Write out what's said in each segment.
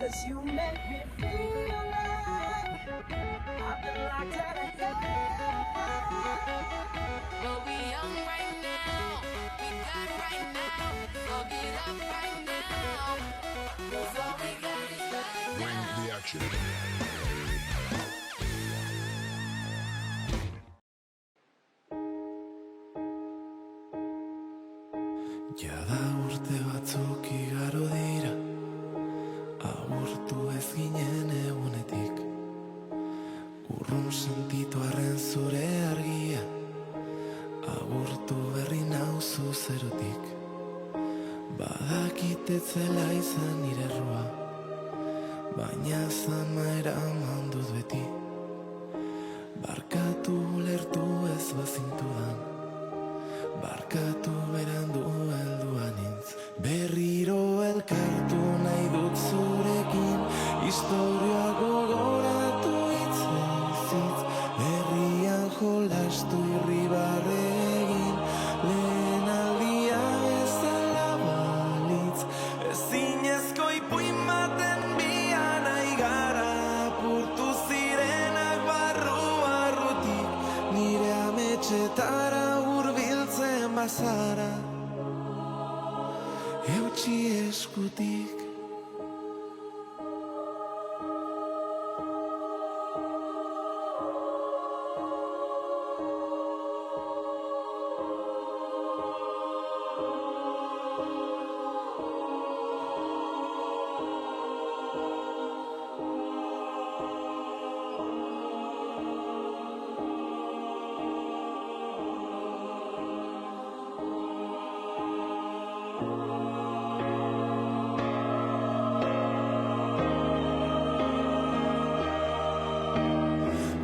'cause you make me feel like I've been locked out of Well, we young right now, we got right now, so get up right now, 'cause all we got is right Bring now. the action. Jada urte batzuk igaro dira, agurtu ez ginen egunetik. Urrun sentitu arren zure argia, agurtu berri nauzu zerutik. Badakit ez zela izan nire errua, baina zama eraman dut beti. Barkatu lertu ez bazintudan, barkatu berandu helduan intz. Berriro elkartu nahi dut zurekin, historia gogoratu hitzez hitz. Herrian jolastu irribarregin, lehen aldia bezala balitz. Ezinezko ipuin baten bian nahi gara, apurtu zirenak barrutik, nire ametxetara hurbiltzen bazara, eutsi eskutik.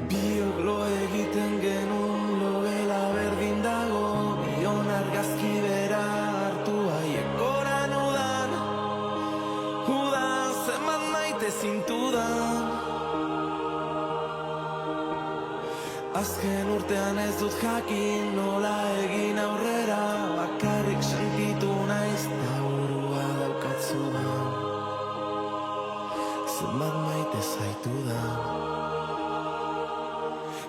Biok lo egiten genuen logela berdin dago, bion argazki bera hartu haiek goran udan zenbat maite zintudan. Azken urtean ez dut jakin nola egin aurrera, bakarrik sentitu naiz da burua daukatzudan, zenbat maite zaitudan.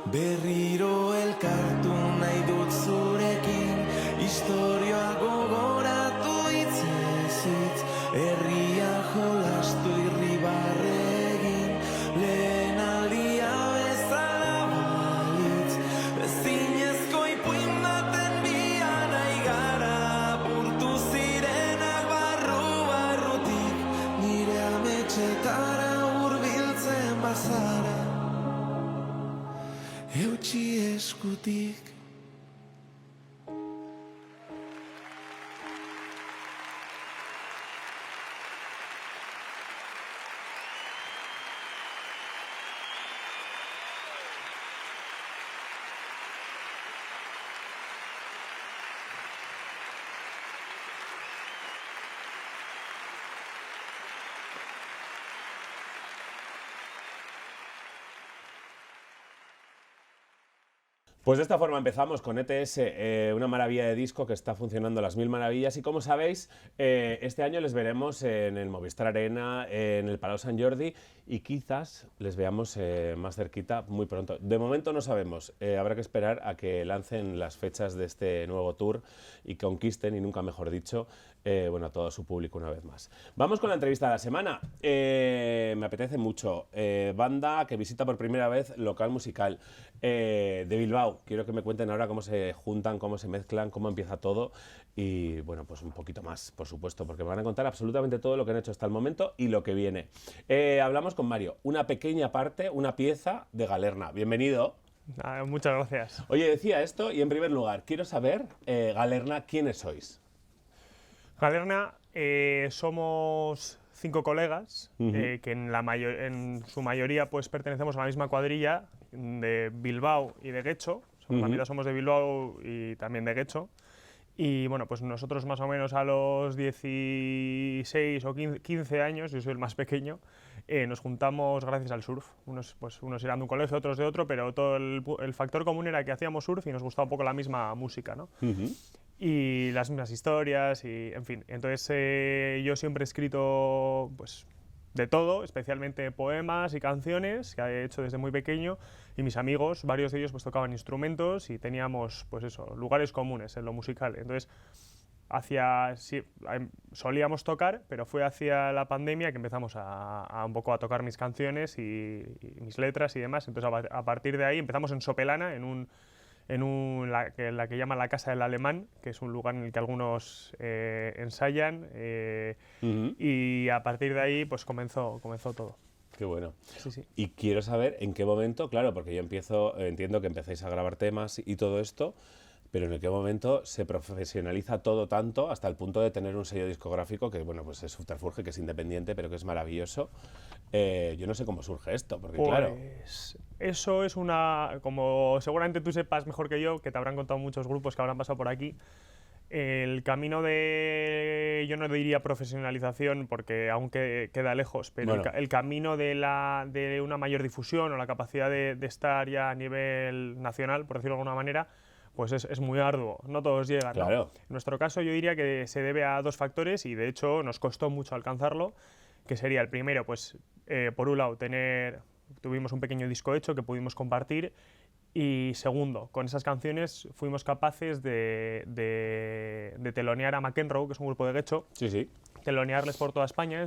Berriro elkartu nahi dut zurekin, historia gogoratu hitzez hitz. Herria jolastu irribarregin, lehen aldia bezala balitz. Ezinezko ipuin baten bian nahi gara, apurtu zirenak barrutik, nire ametxetara hurbiltzen bazara, eutsi eskutik. Pues de esta forma empezamos con ETS, una maravilla de disco que está funcionando a las mil maravillas, y como sabéis, este año les veremos en el Movistar Arena, en el Palau Sant Jordi, y quizás les veamos más cerquita muy pronto. De momento no sabemos, habrá que esperar a que lancen las fechas de este nuevo tour y conquisten, y nunca mejor dicho, bueno, a todo su público una vez más. Vamos con la entrevista de la semana. Me apetece mucho. Banda que visita por primera vez local musical de Bilbao. Quiero que me cuenten ahora cómo se juntan, cómo se mezclan, cómo empieza todo, y bueno, pues un poquito más, por supuesto, porque me van a contar absolutamente todo lo que han hecho hasta el momento y lo que viene. Hablamos con Mario, una pequeña parte, una pieza de Galerna. Bienvenido. Muchas gracias. Oye, decía esto, y en primer lugar, quiero saber, Galerna, ¿quiénes sois? Galerna, somos 5 colegas que en su mayoría pues pertenecemos a la misma cuadrilla de Bilbao y de Getxo. La mitad somos de Bilbao y también de Getxo. Y bueno, pues nosotros más o menos a los 16 o 15 años, yo soy el más pequeño, nos juntamos gracias al surf. Unos eran de un colegio, otros de otro, pero todo el factor común era que hacíamos surf y nos gustaba un poco la misma música, ¿no? Y las mismas historias, y en fin. Entonces yo siempre he escrito pues de todo, especialmente poemas y canciones que he hecho desde muy pequeño, y mis amigos, varios de ellos pues tocaban instrumentos y teníamos pues eso, lugares comunes en lo musical. Entonces, solíamos tocar, pero fue hacia la pandemia que empezamos a un poco a tocar mis canciones y mis letras y demás. Entonces a partir de ahí empezamos en Sopelana, la que llaman la Casa del Alemán, que es un lugar en el que algunos ensayan, y a partir de ahí pues comenzó todo. Qué bueno. Sí, sí. Y quiero saber en qué momento, claro, porque yo entiendo que empezáis a grabar temas y todo esto, pero en qué momento se profesionaliza todo tanto hasta el punto de tener un sello discográfico que, bueno, pues es Subterfuge, que es independiente, pero que es maravilloso. Yo no sé cómo surge esto, porque claro... Pues eso es como seguramente tú sepas mejor que yo, que te habrán contado muchos grupos que habrán pasado por aquí, el camino yo no diría profesionalización porque aún queda lejos, pero bueno, el camino de una mayor difusión o la capacidad de estar ya a nivel nacional, por decirlo de alguna manera, pues es muy arduo, no todos llegan, ¿no? claro. En nuestro caso yo diría que se debe a dos factores y de hecho nos costó mucho alcanzarlo, que sería el primero, pues por un lado tuvimos un pequeño disco hecho que pudimos compartir, y segundo, con esas canciones fuimos capaces de telonear a McEnroe, que es un grupo de Guecho, Sí, sí. telonearles por toda España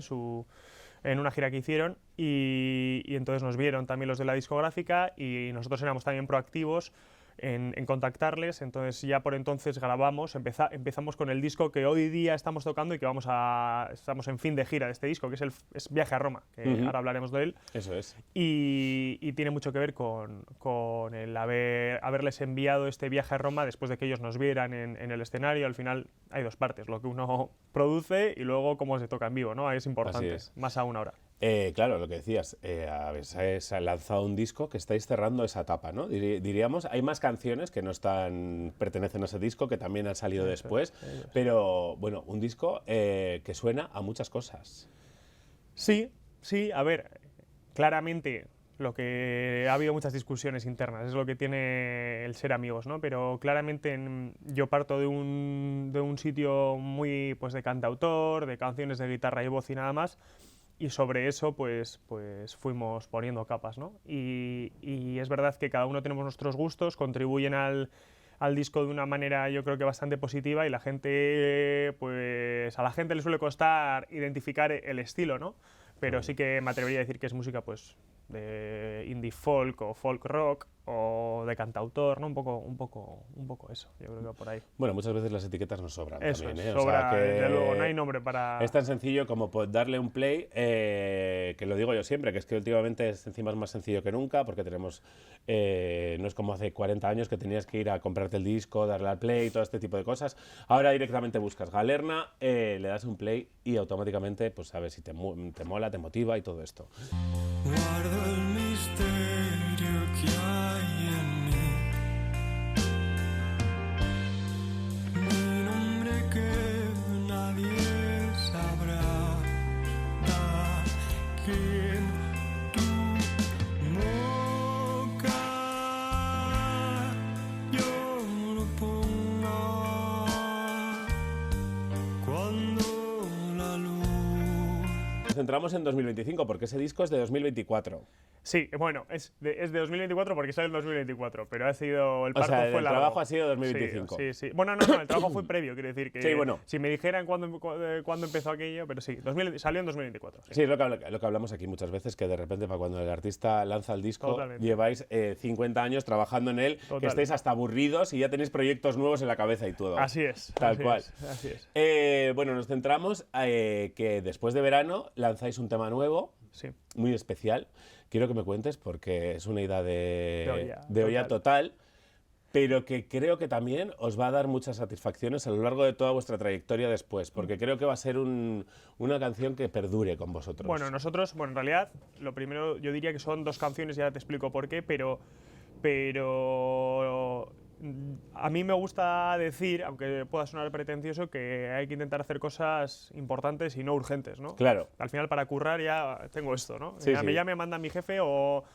en una gira que hicieron, y entonces nos vieron también los de la discográfica y nosotros éramos también proactivos en contactarles. Entonces ya por entonces grabamos, empezamos con el disco que hoy día estamos tocando y que estamos en fin de gira de este disco, que es Viaje a Roma, que ahora hablaremos de él. Eso es. Y tiene mucho que ver con el haberles enviado este viaje a Roma después de que ellos nos vieran en el escenario. Al final hay dos partes, lo que uno produce y luego cómo se toca en vivo, ¿no? Es importante, Así es. más aún ahora. Claro, lo que decías, habéis lanzado un disco que estáis cerrando esa etapa, ¿no? Diríamos, hay más canciones que no pertenecen a ese disco, que también han salido después, pero bueno, un disco que suena a muchas cosas. Sí, a ver, claramente ha habido muchas discusiones internas, es lo que tiene el ser amigos, ¿no? Pero claramente yo parto de un sitio muy pues de cantautor, de canciones de guitarra y voz y nada más. Y sobre eso pues fuimos poniendo capas, ¿no? Y es verdad que cada uno tenemos nuestros gustos, contribuyen al disco de una manera yo creo que bastante positiva, y a la gente le suele costar identificar el estilo, ¿no? Pero sí que me atrevería a decir que es música pues de indie folk o folk rock o de cantautor, ¿no? Un poco eso, yo creo que va por ahí. Bueno, muchas veces las etiquetas nos sobran Eso también, es, ¿eh? sobra, o sea, que desde luego, no hay nombre para... Es tan sencillo como darle un play, que lo digo yo siempre, que es que últimamente encima es más sencillo que nunca, porque tenemos, no es como hace 40 años que tenías que ir a comprarte el disco, darle al play, todo este tipo de cosas. Ahora directamente buscas Galerna, le das un play y automáticamente pues sabes si te mola, te motiva y todo esto. Guardo el misterio que hay en mí, mi nombre que nadie sabrá, a quien tu boca yo lo ponga cuando la luz... Nos centramos en 2025 porque ese disco es de 2024. Sí, bueno, es de 2024 porque sale en 2024, pero ha sido el parto el fue largo. trabajo ha sido 2025. Sí. Bueno, no, el trabajo fue previo, quiero decir que Sí, bueno. si me dijeran cuándo empezó aquello, pero sí, salió en 2024. Sí, es lo que hablamos aquí muchas veces, que de repente para cuando el artista lanza el disco, Totalmente. lleváis 50 años trabajando en él, Total. que estáis hasta aburridos y ya tenéis proyectos nuevos en la cabeza y todo. Así es. Tal así cual. es, así es. Bueno, nos centramos que después de verano lanzáis un tema nuevo, Sí. muy especial. Quiero que me cuentes porque es una idea de olla total, pero que creo que también os va a dar muchas satisfacciones a lo largo de toda vuestra trayectoria después, porque creo que va a ser una canción que perdure con vosotros. Bueno, en realidad, lo primero yo diría que son dos canciones, y ahora te explico por qué, pero a mí me gusta decir, aunque pueda sonar pretencioso, que hay que intentar hacer cosas importantes y no urgentes, ¿no? Claro. Al final, para currar ya tengo esto, ¿no? Sí, sí. Ya me manda mi jefe o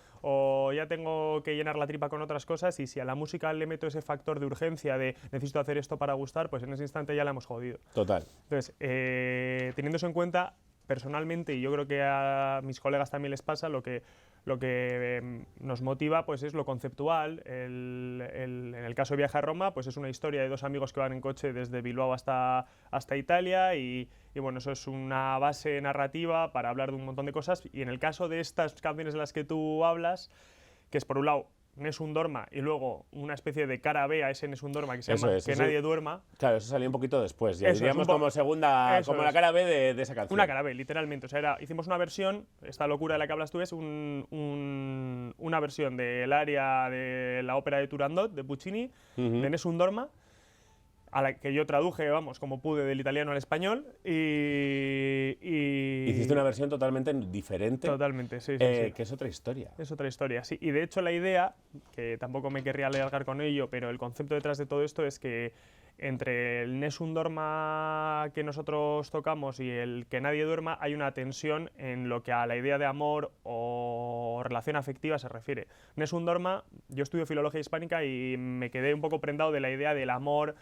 ya tengo que llenar la tripa con otras cosas, y si a la música le meto ese factor de urgencia de necesito hacer esto para gustar, pues en ese instante ya la hemos jodido. Total. Entonces, teniendo eso en cuenta, personalmente, y yo creo que a mis colegas también les pasa, lo que nos motiva pues es lo conceptual. En el caso de Viaje a Roma, pues es una historia de 2 amigos que van en coche desde Bilbao hasta Italia y bueno, eso es una base narrativa para hablar de un montón de cosas. Y en el caso de estas canciones de las que tú hablas, que es por un lado Nessun Dorma y luego una especie de cara B a ese Nessun Dorma que se llama Que nadie duerma. Claro, eso salió un poquito después, ya Eso diríamos es un como segunda, eso como la es. cara B de esa canción. Una cara B, literalmente. O sea, hicimos una versión, esta locura de la que hablas tú es una versión del área de la ópera de Turandot, de Puccini, de Nessun Dorma, a la que yo traduje, vamos, como pude del italiano al español y Hiciste una versión totalmente diferente. Totalmente, sí. Que es otra historia. Es otra historia, sí. Y de hecho la idea, que tampoco me querría alargar con ello, pero el concepto detrás de todo esto es que entre el Nessun Dorma que nosotros tocamos y el Que nadie duerma hay una tensión en lo que a la idea de amor o relación afectiva se refiere. Nessun Dorma, yo estudio filología hispánica y me quedé un poco prendado de la idea del amor,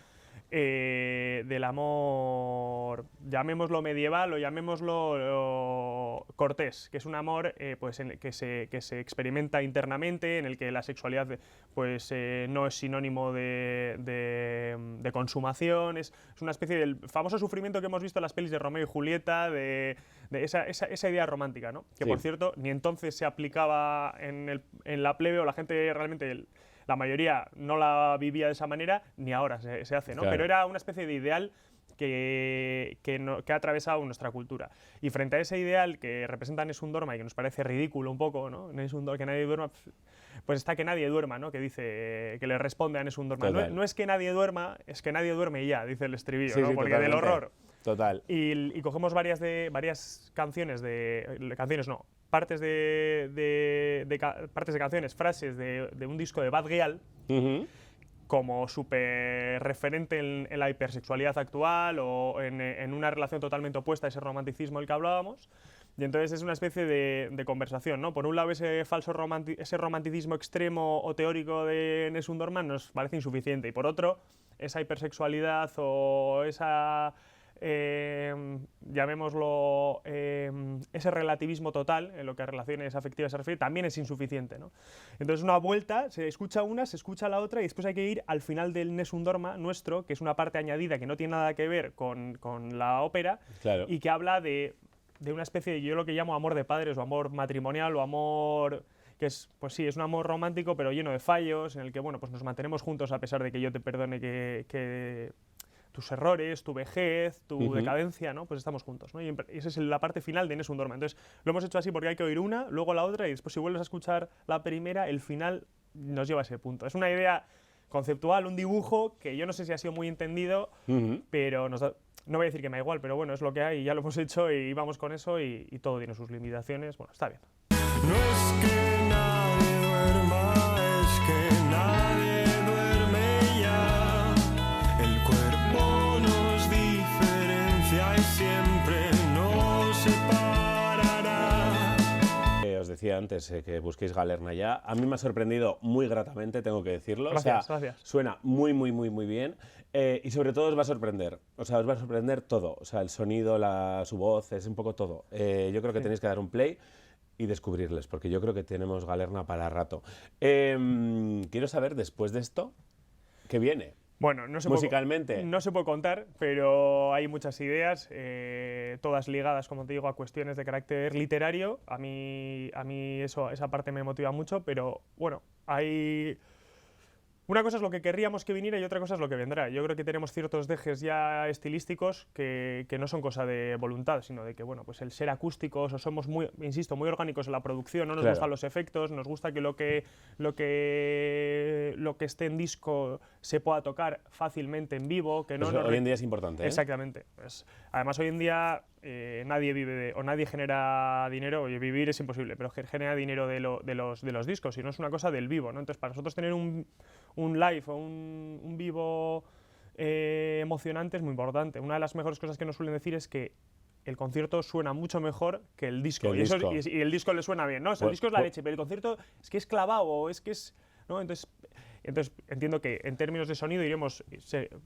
llamémoslo medieval o llamémoslo cortés, que es un amor pues que se experimenta internamente, en el que la sexualidad pues, no es sinónimo de consumación, es una especie del famoso sufrimiento que hemos visto en las pelis de Romeo y Julieta, de esa idea romántica, ¿no? Que Sí. por cierto, ni entonces se aplicaba en la plebe, o la gente realmente... La mayoría no la vivía de esa manera, ni ahora se hace, ¿no? Claro. Pero era una especie de ideal que ha atravesado nuestra cultura. Y frente a ese ideal que representa Nessun Dorma y que nos parece ridículo un poco, ¿no? Nessun Dorma, que nadie duerma, pues está Que nadie duerma, ¿no? Que dice, que le responde a Nessun Dorma. No es que nadie duerma, es que nadie duerme y ya, dice el estribillo, ¿no? Sí, Porque del horror. Total. Y cogemos varias canciones partes de canciones, frases de un disco de Bad Gyal, como súper referente en la hipersexualidad actual o en una relación totalmente opuesta a ese romanticismo del que hablábamos. Y entonces es una especie de conversación, ¿no? Por un lado ese ese romanticismo extremo o teórico de Nessun Dorma nos parece insuficiente, y por otro esa hipersexualidad o esa... llamémoslo ese relativismo total en lo que a relaciones afectivas se refiere, también es insuficiente, ¿no? Entonces una vuelta, se escucha una, se escucha la otra y después hay que ir al final del Nessun Dorma nuestro, que es una parte añadida que no tiene nada que ver con la ópera, Claro. y que habla de una especie de, yo lo que llamo amor de padres o amor matrimonial o amor... que es, pues sí, es un amor romántico pero lleno de fallos, en el que bueno, pues nos mantenemos juntos a pesar de que yo te perdone que tus errores, tu vejez, tu decadencia, ¿no? Pues estamos juntos, ¿no? Y esa es la parte final de Nessun Dorma. Entonces, lo hemos hecho así porque hay que oír una, luego la otra, y después si vuelves a escuchar la primera, el final nos lleva a ese punto. Es una idea conceptual, un dibujo que yo no sé si ha sido muy entendido, pero no voy a decir que me da igual, pero bueno, es lo que hay y ya lo hemos hecho y vamos con eso y todo tiene sus limitaciones. Bueno, está bien. No es que nadie duerma, es que nadie duerme ya. El cuerpo nos diferencia y siempre nos separará. Os decía antes que busquéis Galerna ya. A mí me ha sorprendido muy gratamente, tengo que decirlo. Gracias, o sea, gracias. Suena muy, muy, muy, muy bien. Y sobre todo os va a sorprender. O sea, os va a sorprender todo. O sea, el sonido, su voz, es un poco todo. Yo creo que tenéis que dar un play y descubrirles, porque yo creo que tenemos Galerna para rato. Quiero saber, después de esto, ¿qué viene? Bueno, musicalmente. No se puede contar, pero hay muchas ideas, todas ligadas, como te digo, a cuestiones de carácter literario. A mí esa parte me motiva mucho, pero bueno, hay... Una cosa es lo que querríamos que viniera y otra cosa es lo que vendrá. Yo creo que tenemos ciertos dejes ya estilísticos que no son cosa de voluntad, sino de que, bueno, pues el ser acústicos o somos muy, insisto, muy orgánicos en la producción, no nos gustan los efectos, nos gusta que lo que esté en disco se pueda tocar fácilmente en vivo, que no Eso hoy en día es importante, ¿eh? Exactamente. Pues, además, hoy en día nadie vive o nadie genera dinero, oye, vivir es imposible, pero genera dinero de los discos, y no es una cosa del vivo, ¿no? Entonces, para nosotros tener un live o un vivo emocionante es muy importante. Una de las mejores cosas que nos suelen decir es que el concierto suena mucho mejor que el disco. Y el disco le suena bien, ¿no? O sea, el disco es la leche, pero el concierto es que es clavado, es que es... ¿no? Entonces, Entonces entiendo que en términos de sonido iremos,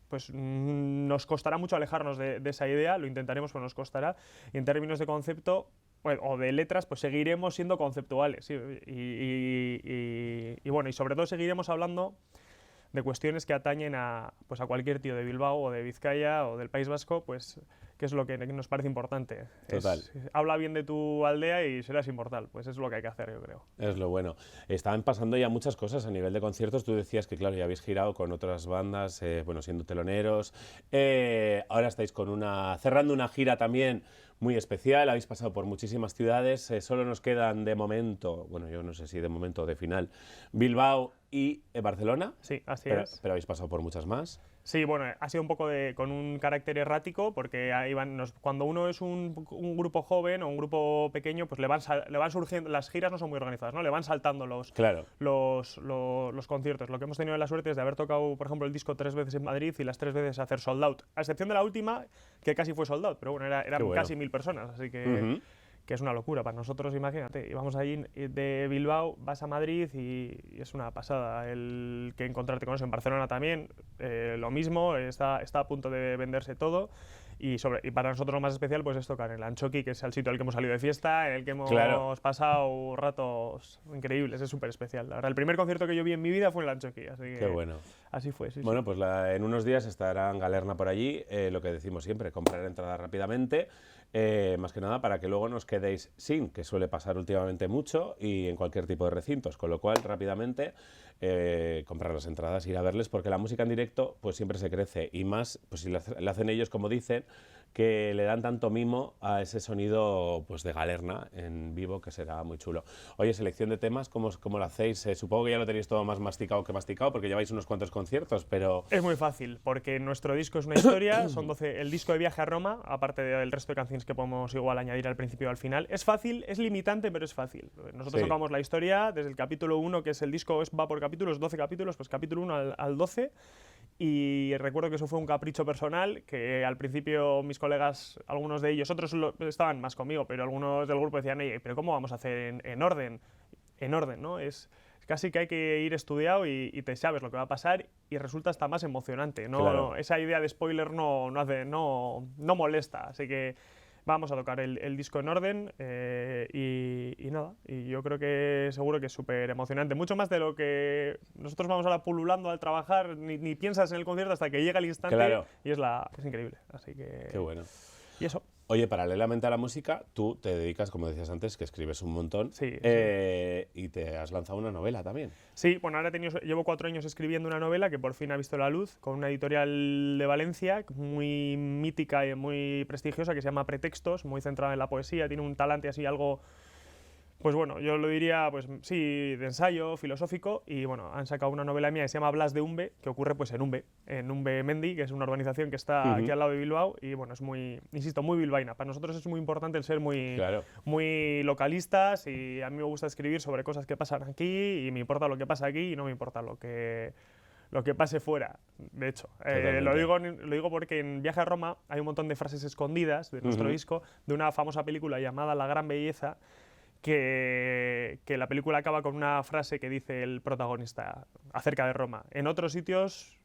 pues nos costará mucho alejarnos de esa idea, lo intentaremos, pero nos costará. Y en términos de concepto, bueno, o de letras, pues seguiremos siendo conceptuales. ¿Sí? Y bueno, y sobre todo seguiremos hablando de cuestiones que atañen pues a cualquier tío de Bilbao o de Vizcaya o del País Vasco, pues que es lo que nos parece importante. Total. Habla bien de tu aldea y serás inmortal, pues es lo que hay que hacer, yo creo. Es lo bueno. Estaban pasando ya muchas cosas a nivel de conciertos. Tú decías que, claro, ya habéis girado con otras bandas, bueno, siendo teloneros. Ahora estáis cerrando una gira también muy especial. Habéis pasado por muchísimas ciudades. Solo nos quedan de momento, bueno, yo no sé si de momento o de final, Bilbao y Barcelona. Sí, así es. Pero habéis pasado por muchas más. Sí, bueno, ha sido un poco con un carácter errático, porque ahí cuando uno es un grupo joven o un grupo pequeño, pues le van surgiendo, las giras no son muy organizadas, ¿no? Le van saltando los conciertos. Lo que hemos tenido la suerte es de haber tocado, por ejemplo, el disco 3 veces en Madrid y las 3 veces hacer sold out, a excepción de la última, que casi fue sold out, pero bueno, eran casi 1000 personas, así que... que es una locura para nosotros, imagínate, íbamos allí de Bilbao, vas a Madrid y es una pasada el que encontrarte con eso. En Barcelona también, lo mismo, está a punto de venderse todo. Y para nosotros lo más especial pues es tocar en el Antxoki, que es el sitio al que hemos salido de fiesta, en el que hemos pasado ratos increíbles, es súper especial. La verdad, el primer concierto que yo vi en mi vida fue en el Antxoki, así que... Qué bueno. Así fue, sí. Bueno, pues en unos días estará en Galerna por allí, lo que decimos siempre, comprar entradas rápidamente, más que nada para que luego nos quedéis sin, que suele pasar últimamente mucho y en cualquier tipo de recintos, con lo cual rápidamente comprar las entradas, ir a verles, porque la música en directo pues siempre se crece, y más pues si la hacen ellos, como dicen, que le dan tanto mimo a ese sonido pues de Galerna en vivo, que será muy chulo. Oye, selección de temas, ¿cómo lo hacéis? Supongo que ya lo tenéis todo más masticado que masticado, porque lleváis unos cuantos conciertos, pero... Es muy fácil, porque nuestro disco es una historia, son 12, el disco de Viaje a Roma, aparte del resto de canciones que podemos igual añadir al principio o al final. Es fácil, es limitante, pero es fácil. Nosotros tocamos la historia desde el capítulo 1, que es el disco, va por capítulos, 12 capítulos, pues capítulo 1 al 12, y recuerdo que eso fue un capricho personal, que al principio mis colegas, algunos de ellos, otros estaban más conmigo, pero algunos del grupo decían, pero ¿cómo vamos a hacer en orden? En orden, ¿no? Es casi que hay que ir estudiado y te sabes lo que va a pasar, y resulta hasta más emocionante, ¿no? Claro. Esa idea de spoiler no molesta, así que vamos a tocar el disco en orden y nada, y yo creo que seguro que es súper emocionante, mucho más de lo que nosotros vamos ahora pululando al trabajar, ni piensas en el concierto hasta que llega el instante, y es increíble, así que... Qué bueno. Y eso. Oye, paralelamente a la música, tú te dedicas, como decías antes, que escribes un montón, y te has lanzado una novela también. Sí, bueno, ahora llevo 4 años escribiendo una novela que por fin ha visto la luz, con una editorial de Valencia, muy mítica y muy prestigiosa, que se llama Pretextos, muy centrada en la poesía, tiene un talante así algo... Pues bueno, yo lo diría, pues sí, de ensayo, filosófico, y bueno, han sacado una novela mía que se llama Blas de Umbe, que ocurre pues en Umbe Mendi, que es una urbanización que está aquí al lado de Bilbao, y bueno, es muy, insisto, muy bilbaína. Para nosotros es muy importante el ser muy localistas, y a mí me gusta escribir sobre cosas que pasan aquí, y me importa lo que pasa aquí, y no me importa lo que pase fuera, de hecho. Lo digo porque en Viaje a Roma hay un montón de frases escondidas de nuestro disco, de una famosa película llamada La Gran Belleza, que la película acaba con una frase que dice el protagonista acerca de Roma. En otros sitios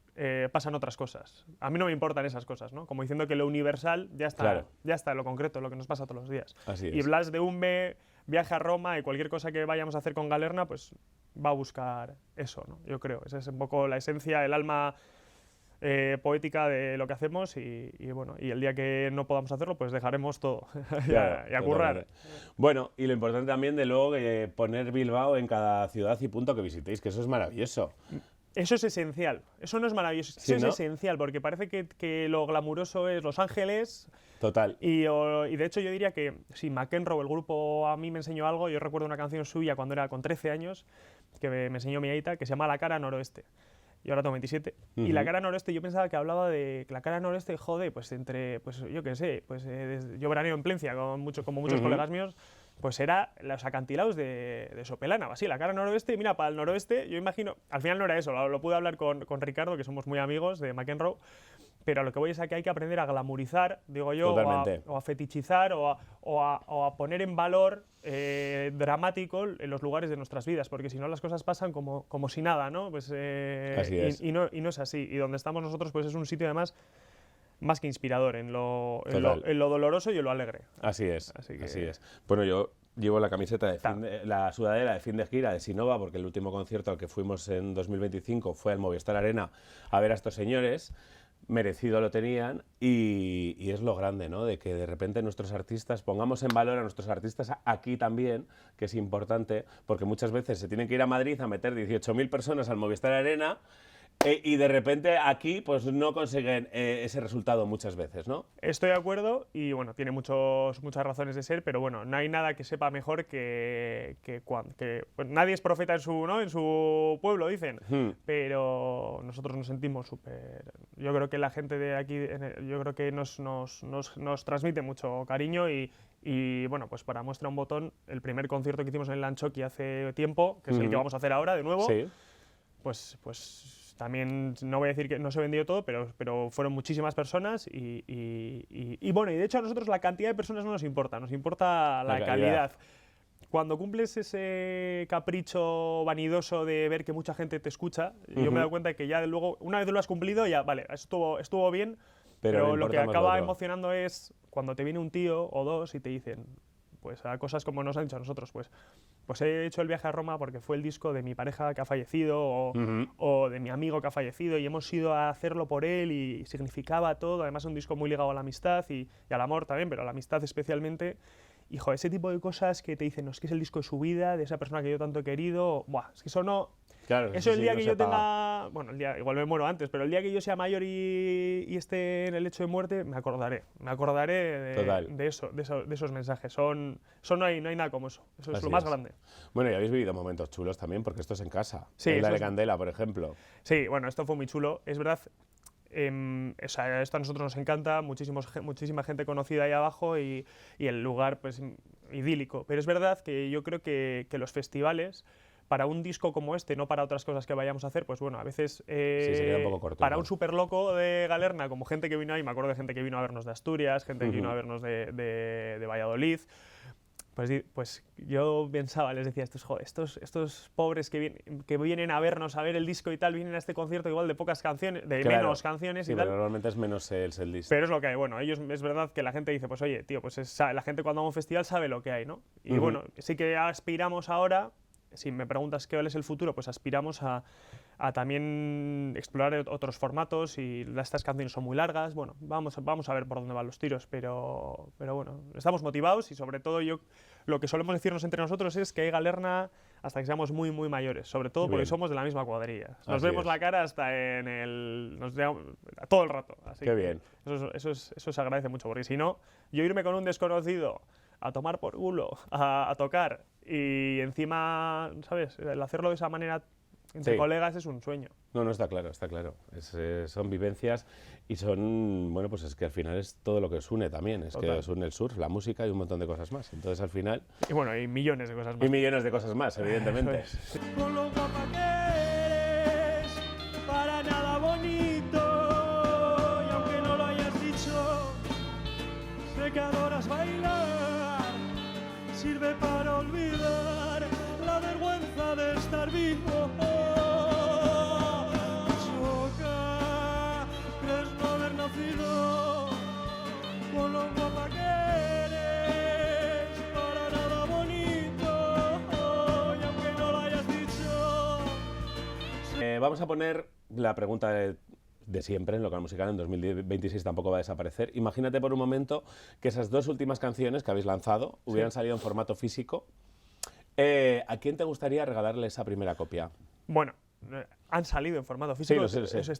pasan otras cosas. A mí no me importan esas cosas, ¿no? Como diciendo que lo universal ya está en lo concreto, lo que nos pasa todos los días. Así es. Y Blas de Umbe, Viaje a Roma y cualquier cosa que vayamos a hacer con Galerna, pues va a buscar eso, ¿no? Yo creo. Esa es un poco la esencia, el alma poética de lo que hacemos, y bueno, y el día que no podamos hacerlo, pues dejaremos todo y a currar. Bueno, y lo importante también de luego poner Bilbao en cada ciudad y punto que visitéis, que eso es maravilloso. Eso es esencial, eso no es maravilloso, eso es esencial, porque parece que lo glamuroso es Los Ángeles. Total. Y de hecho yo diría que si McEnroe, el grupo, a mí me enseñó algo, yo recuerdo una canción suya cuando era con 13 años, que me enseñó mi aita, que se llama La Cara Noroeste. Y ahora tengo 27. Y la cara noroeste, yo pensaba que hablaba de que la cara noroeste, joder, pues yo qué sé, pues yo veraneo en Plencia como muchos colegas míos, pues era los acantilados de Sopelana, o así, la cara noroeste. Mira, para el noroeste, yo imagino, al final no era eso, lo pude hablar con Ricardo, que somos muy amigos de McEnroe, pero a lo que voy es a que hay que aprender a glamorizar, digo yo, Totalmente. o a fetichizar, o a poner en valor dramático en los lugares de nuestras vidas, porque si no las cosas pasan como si nada, ¿no? Pues, Así es. y no es así. Y donde estamos nosotros pues es un sitio además más que inspirador en lo doloroso y en lo alegre. Así es, Así que- así es. Bueno, yo llevo la camiseta la sudadera de fin de gira de Sinova, porque el último concierto al que fuimos en 2025 fue al Movistar Arena a ver a estos señores. Merecido lo tenían y es lo grande, ¿no? De que de repente nuestros artistas, pongamos en valor a nuestros artistas aquí también, que es importante, porque muchas veces se tienen que ir a Madrid a meter 18.000 personas al Movistar Arena y de repente aquí pues no consiguen ese resultado muchas veces, ¿no? Estoy de acuerdo y bueno, tiene muchas razones de ser, pero bueno, no hay nada que sepa mejor que pues, nadie es profeta en su pueblo, dicen, pero nosotros nos sentimos súper... Yo creo que la gente de aquí, yo creo que nos transmite mucho cariño y bueno, pues para muestra un botón, el primer concierto que hicimos en el Lanchoqui hace tiempo, que es el que vamos a hacer ahora de nuevo, Sí. pues también no voy a decir que no se vendió todo, pero fueron muchísimas personas y bueno, y de hecho a nosotros la cantidad de personas no nos importa, nos importa la calidad. Cuando cumples ese capricho vanidoso de ver que mucha gente te escucha, yo me he dado cuenta de que ya luego, una vez lo has cumplido, ya vale, estuvo bien, pero lo que acaba emocionando es cuando te viene un tío o dos y te dicen, pues a cosas como nos han dicho a nosotros, pues he hecho el viaje a Roma porque fue el disco de mi pareja que ha fallecido o de mi amigo que ha fallecido y hemos ido a hacerlo por él y significaba todo, además es un disco muy ligado a la amistad y al amor también, pero a la amistad especialmente. Y joder, ese tipo de cosas que te dicen, no, es que es el disco de su vida, de esa persona que yo tanto he querido, buah, es que eso no... Claro, Eso el día que yo tenga... Bueno, igual me muero antes, pero el día que yo sea mayor y esté en el lecho de muerte, me acordaré de esos mensajes. No hay nada como eso. Eso es Así lo más es. grande. Bueno, y habéis vivido momentos chulos también, porque esto es en casa. Sí, en la eso de es- Candela, por ejemplo. Sí, bueno, esto fue muy chulo. Es verdad, o sea, esto a nosotros nos encanta, muchísima gente conocida ahí abajo y el lugar pues idílico. Pero es verdad que yo creo que los festivales, para un disco como este, no para otras cosas que vayamos a hacer, pues bueno, a veces se queda un poco corto, para ¿no? un súper loco de Galerna, como gente que vino ahí, me acuerdo de gente que vino a vernos de Asturias, gente que vino a vernos de Valladolid, pues yo pensaba, les decía, estos pobres que vienen a vernos a ver el disco y tal, vienen a este concierto igual de pocas canciones, de Claro. menos canciones Sí, y pero tal. normalmente es menos el setlist. Pero es lo que hay. Bueno, es verdad que la gente dice, pues oye, tío, pues la gente cuando va a un festival sabe lo que hay, ¿no? Y bueno, sí que aspiramos ahora, si me preguntas qué es el futuro, pues aspiramos a también explorar otros formatos y estas canciones son muy largas. Bueno, vamos a ver por dónde van los tiros, pero bueno, estamos motivados y sobre todo lo que solemos decirnos entre nosotros es que hay Galerna hasta que seamos muy, muy mayores, sobre todo porque somos de la misma cuadrilla. Nos Así vemos es. la cara hasta todo el rato. Así Qué que bien. Eso se agradece mucho, porque si no, yo irme con un desconocido a tomar por culo, a tocar y encima, ¿sabes? El hacerlo de esa manera entre Sí. colegas es un sueño. No, está claro, está claro. Son vivencias y son, bueno, pues es que al final es todo lo que os une también. Es que Total. os une el surf, la música y un montón de cosas más. Entonces al final, Y bueno, hay millones de cosas más. y millones de cosas más, evidentemente. Eso es. Con lo guapa que eres, para nada bonito. Y aunque no lo hayas dicho, sé que adoras bailar. Sirve para olvidar la vergüenza de estar vivo. Choca, crees no haber nacido. Con lo guapa que eres, para nada bonito. Y aunque no lo hayas dicho, Vamos a poner la pregunta de siempre en Local Musical. En 2026 tampoco va a desaparecer. Imagínate por un momento que esas dos últimas canciones que habéis lanzado hubieran salido en formato físico. ¿A quién te gustaría regalarle esa primera copia? Bueno, han salido en formato físico. lo sé, lo sé. Eso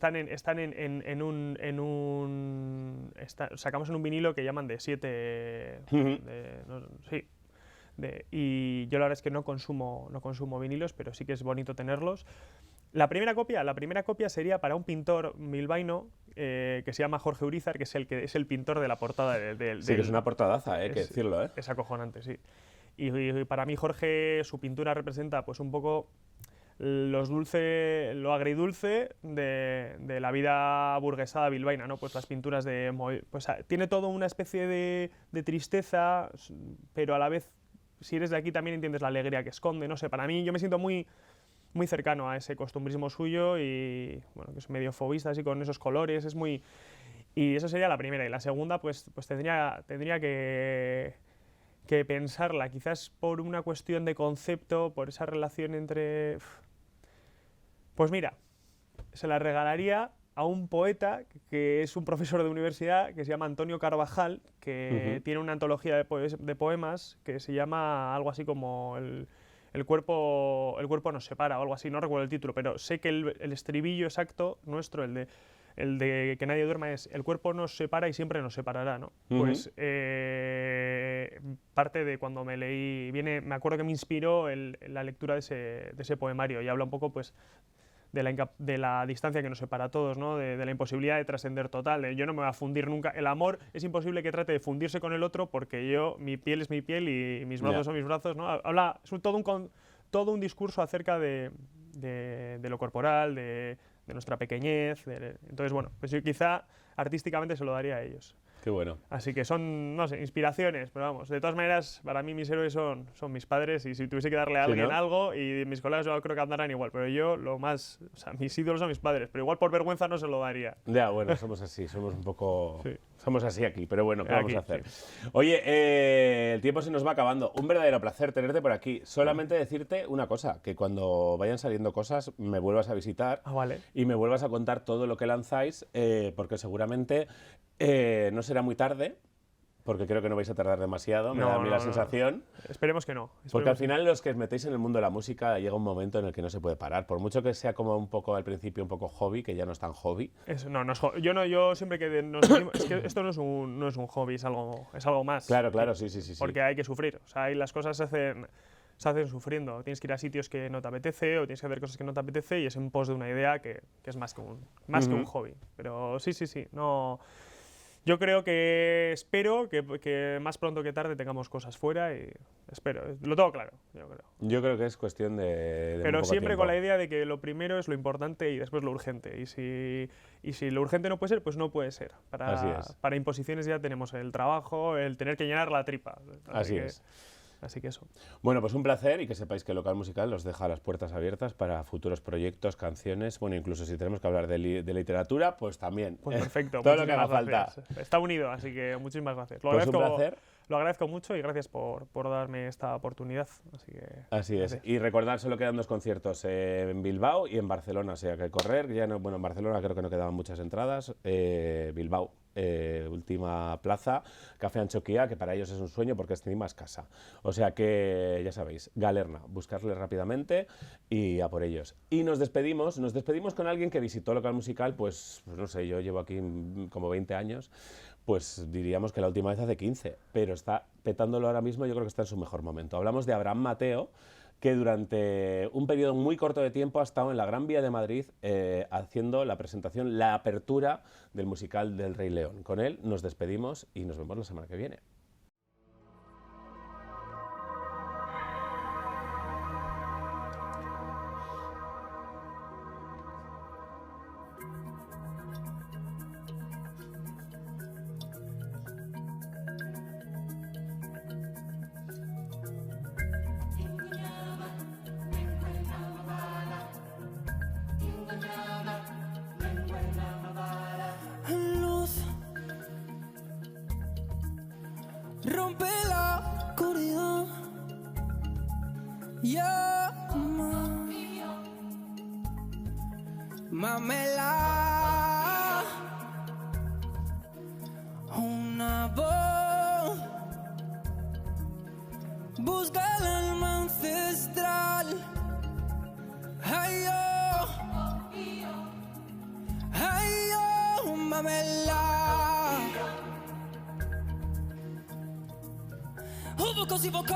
sacamos en un vinilo que llaman de 7. Sí. Y yo la verdad es que no consumo vinilos, pero sí que es bonito tenerlos. La primera copia sería para un pintor bilbaíno que se llama Jorge Urizar, que es el pintor de la portada Sí, que es una portadaza, hay que es- decirlo, ¿eh? Es acojonante, sí. Y para mí Jorge, su pintura representa pues un poco lo agridulce de la vida burguesada bilbaína, ¿no? Pues las pinturas pues tiene todo una especie de tristeza, pero a la vez, si eres de aquí también entiendes la alegría que esconde, no sé, para mí yo me siento muy cercano a ese costumbrismo suyo y, bueno, que es medio fobista así con esos colores, es muy... Y eso sería la primera, y la segunda pues tendría que pensarla, quizás por una cuestión de concepto, por esa relación entre... Pues mira, se la regalaría a un poeta que es un profesor de universidad que se llama Antonio Carvajal, que tiene una antología de poemas que se llama algo así como el cuerpo nos separa o algo así, no recuerdo el título, pero sé que el estribillo exacto nuestro, el de Que nadie duerma, es el cuerpo nos separa y siempre nos separará, ¿no? Pues parte de cuando me leí, me acuerdo que me inspiró la lectura de ese poemario, y habla un poco pues de la distancia que nos separa a todos, ¿no? De la imposibilidad de trascender total, yo no me voy a fundir nunca, el amor es imposible que trate de fundirse con el otro porque mi piel es mi piel y mis brazos son mis brazos, ¿no? Habla, es todo un discurso acerca de lo corporal, de nuestra pequeñez, entonces bueno, pues yo quizá artísticamente se lo daría a ellos. Qué bueno. Así que son, no sé, inspiraciones, pero vamos, de todas maneras, para mí mis héroes son mis padres, y si tuviese que darle a alguien algo, y mis colegas yo creo que andarán igual, pero yo mis ídolos son mis padres, pero igual por vergüenza no se lo daría. Ya, bueno, somos así, somos un poco... Sí. Somos así aquí, pero bueno, ¿qué vamos a hacer? Sí. Oye, el tiempo se nos va acabando. Un verdadero placer tenerte por aquí. Solamente decirte una cosa, que cuando vayan saliendo cosas me vuelvas a visitar vale. Y me vuelvas a contar todo lo que lanzáis, porque seguramente no será muy tarde, porque creo que no vais a tardar demasiado, me da a mí la sensación. Esperemos que no. Porque al final los que os metéis en el mundo de la música llega un momento en el que no se puede parar, por mucho que sea como un poco al principio un poco hobby, que ya no es tan hobby. No es hobby. Yo siempre que nos decimos, es que esto no es un hobby, es algo más. Claro, sí. Porque hay que sufrir, o sea, ahí las cosas se hacen sufriendo. Tienes que ir a sitios que no te apetece o tienes que hacer cosas que no te apetece, y es en pos de una idea que es más que un hobby. Pero sí, no... Yo creo que espero que más pronto que tarde tengamos cosas fuera, y espero, lo tengo claro, yo creo. Yo creo que es cuestión de pero poco siempre tiempo. Con la idea de que lo primero es lo importante y después lo urgente. Y si lo urgente no puede ser, pues no puede ser. Para imposiciones ya tenemos el trabajo, el tener que llenar la tripa. Así que eso. Bueno, pues un placer, y que sepáis que el local musical os deja las puertas abiertas para futuros proyectos, canciones, bueno, incluso si tenemos que hablar de literatura, pues también. Pues perfecto. Todo lo que haga falta. Está unido, así que muchísimas gracias. Pues un placer. Lo agradezco mucho, y gracias por darme esta oportunidad. Así es. Y recordad, solo quedan 2 conciertos en Bilbao y en Barcelona, o sea que correr. Ya no, bueno, en Barcelona creo que no quedaban muchas entradas. Bilbao, última plaza, Café Anchoquia, que para ellos es un sueño porque encima es casa. O sea que ya sabéis, Galerna, buscarles rápidamente y a por ellos. Y nos despedimos con alguien que visitó el local musical, pues no sé, yo llevo aquí como 20 años. Pues diríamos que la última vez hace 15, pero está petándolo ahora mismo, yo creo que está en su mejor momento. Hablamos de Abraham Mateo, que durante un periodo muy corto de tiempo ha estado en la Gran Vía de Madrid haciendo la presentación, la apertura del musical del Rey León. Con él nos despedimos y nos vemos la semana que viene. Rompe la oscuridad, llama, mamela, una voz, busca el alma ancestral, ay yo, mamela. Così poco